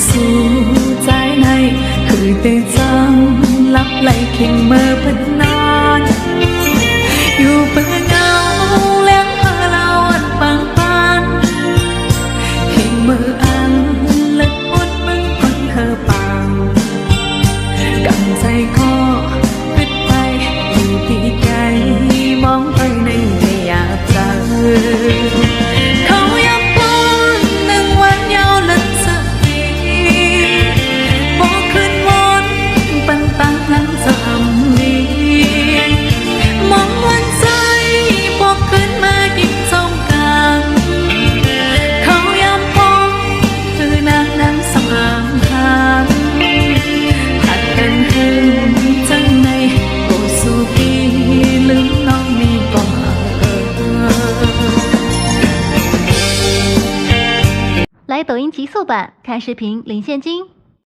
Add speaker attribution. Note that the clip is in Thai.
Speaker 1: สู่ใจในคือแต่จำลับไหลเข่งเมื่อพันนานอยู่เปื่อเงาเลี้ยงพาเราอันปังปานเข่งเมื่ออันเลิกอดมึงคนเธอเปล่ากำใจก็ปิดไปอยู่ที่ใจมองไปในไม่อยากเจอเขายังพูดหนึ่งวันยาวลึกสักทีบอกคืนวันปันตั้งนั้นจะทำดีมองวันใจบอกคืนมายิ่งจ้องกันเขายังพบคือนางนั้นสมางทางหัดกันคืนจังในโอสุกีลืมน้องนี่ก็
Speaker 2: 来抖音极速版看视频零现金。